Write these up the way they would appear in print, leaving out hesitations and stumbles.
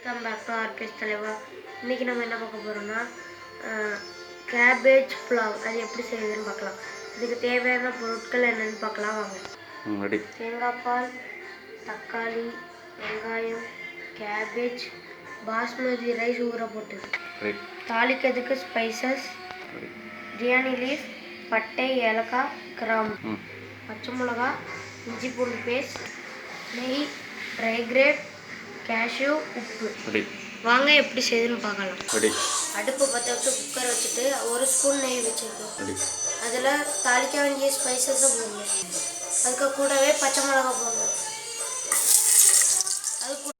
Welcome back to RPS தலைவா. இன்றைக்கி நம்ம என்ன பார்க்க போகிறோம்னா கேபேஜ் புலாவ். அது எப்படி செய்யுதுன்னு பார்க்கலாம். இதுக்கு தேவையான பொருட்கள் என்னென்னு பார்க்கலாம் வாங்க. தேங்காய் பால், தக்காளி, வெங்காயம், கேபேஜ், பாஸ்மதி ரைஸ் ஊற போட்டது, தாளிக்கிறதுக்கு ஸ்பைசஸ், பிரியாணி லீஃப், பட்டை, ஏலக்காய், கிராம்பு, பச்சை மிளகா, இஞ்சி பூண்டு பேஸ்ட், நெய், ட்ரை கிரேப், கேஷ்யூ, உப்பு. வாங்க எப்படி செய்யுதுன்னு பார்க்கலாம். அடுப்பு பற்ற வச்சு குக்கர் வச்சுட்டு ஒரு ஸ்பூன் நெய் வச்சுருக்கு. அதில் தாளிக்க வேண்டிய ஸ்பைசஸை போடணும். அதுக்கு கூடவே பச்சை மிளகா போடணும். அது கூட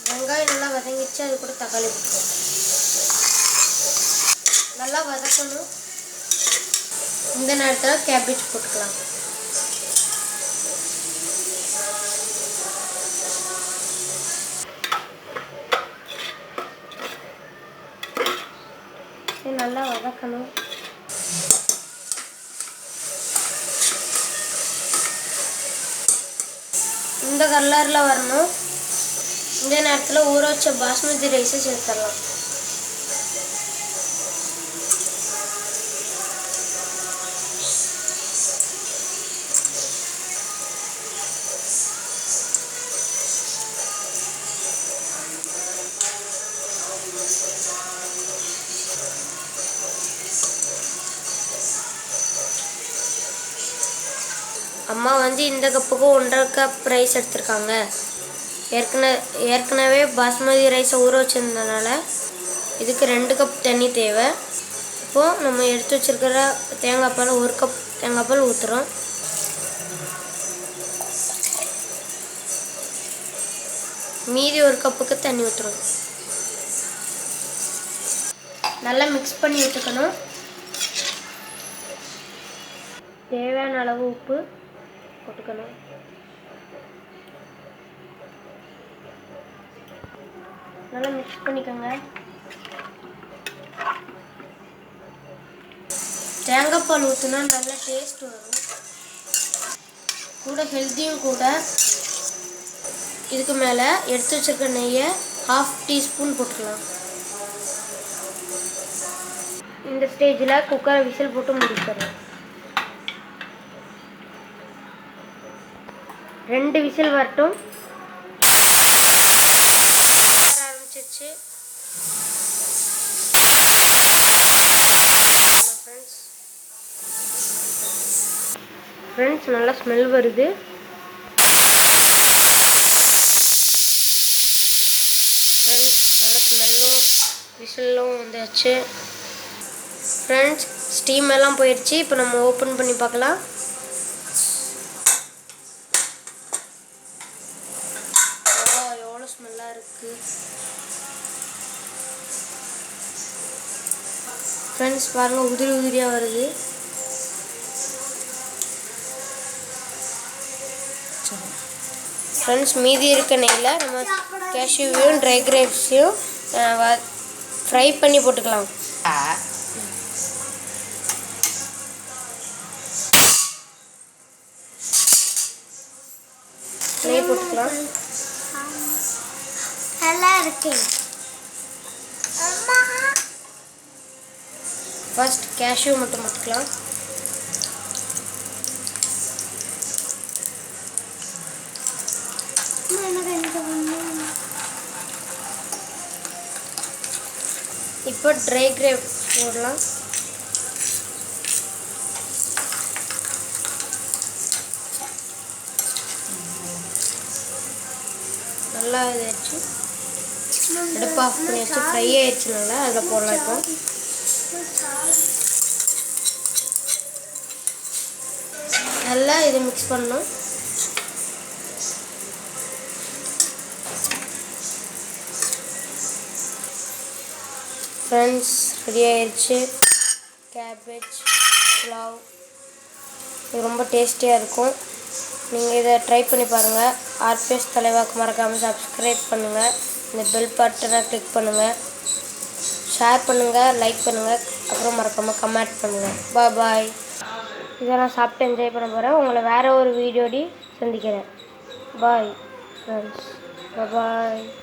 வெங்காயம் நல்லா வதங்கிச்சு. அது கூட தக்காளி போட்டுக்கணும். நல்லா வதக்கணும். இந்த நேரத்தில் கேபேஜ் போட்டுக்கலாம். நல்லா வதக்கணும். இந்த கலரில் வரணும். இந்த நேரத்தில் ஊற வச்ச பாஸ்மதி ரைஸை சேர்த்துடலாம். அம்மா இந்த கப்புக்கு 1.5 கப் ரைஸ் எடுத்திருக்காங்க. ஏற்கனவே பாஸ்மதி ரைஸை ஊற வச்சுருந்தனால இதுக்கு 2 கப் தண்ணி தேவை. இப்போது நம்ம எடுத்து வச்சுருக்கிற தேங்காய் பால் 1 கப் தேங்காய் பால் ஊற்றுறோம். மீதி 1 கப்புக்கு தண்ணி ஊற்றுறோம். நல்லா மிக்ஸ் பண்ணி விட்டுக்கணும். தேவையான அளவு உப்பு போட்டுக்கணும். நல்லா மிக்ஸ் பண்ணிக்கோங்க. தேங்காய் பால் ஊற்றினா நல்ல டேஸ்ட் வரும். கூட ஹெல்த்தியும் கூட. இதுக்கு மேலே எடுத்து வச்சிருக்க நெய்யை 1/2 டீஸ்பூன் போட்டுக்கலாம். இந்த ஸ்டேஜில் குக்கரை விசில் போட்டு முடிச்சிடலாம். 2 விசில் வரட்டும். ஆரம்பிச்சிச்சு. ஃப்ரெண்ட்ஸ் நல்லா ஸ்மெல் வருது. ஃப்ரெண்ட்ஸ் நல்லா ஸ்மெல்லும் விசிலும் வந்தாச்சு. ஃப்ரெண்ட்ஸ் ஸ்டீம் எல்லாம் போயிடுச்சு. இப்போ நம்ம ஓப்பன் பண்ணி பார்க்கலாம். ஸ்மெல்லாக இருக்குது. ஃப்ரெண்ட்ஸ் பாருங்கள், உதிரி உதிரியாக வருது. ஃப்ரெண்ட்ஸ் மீதி இருக்க நெய்யில் நம்ம கேஷ்யூவையும் ட்ரை கிரேப்ஸையும் ஃப்ரை பண்ணி போட்டுக்கலாம். நெய் போட்டுக்கலாம். நல்லா இருக்கு. ஃபர்ஸ்ட் கேஷ்யூ மட்டும் போட்டுக்கலாம். இப்போ ட்ரை கிரேப் போடலாம். நல்லா இதாச்சு. அடுப்பு ஆஃப் பண்ணி வச்சு ஃப்ரை ஆயிடுச்சுனால அதில் போடலாம். இப்போ நல்லா இதை மிக்ஸ் பண்ணணும். ஃப்ரெண்ட்ஸ் ரெடி ஆயிடுச்சு கேபேஜ் புலாவ். இது ரொம்ப டேஸ்டியாக இருக்கும். நீங்கள் இதை ட்ரை பண்ணி பாருங்கள். ஆர்பிஎஸ் தலைவாக்கு மறக்காமல் சப்ஸ்கிரைப் பண்ணுங்கள். இந்த பெல் பட்டனை கிளிக் பண்ணுங்கள். ஷேர் பண்ணுங்கள், லைக் பண்ணுங்கள். அப்புறம் மறக்காமல் கமெண்ட் பண்ணுங்கள். பாய். இதை நான் சாப்பிட்டு என்ஜாய் பண்ண போகிறேன். உங்களை வேறு ஒரு வீடியோடி சந்திக்கிறேன். Bye friends. பாய்.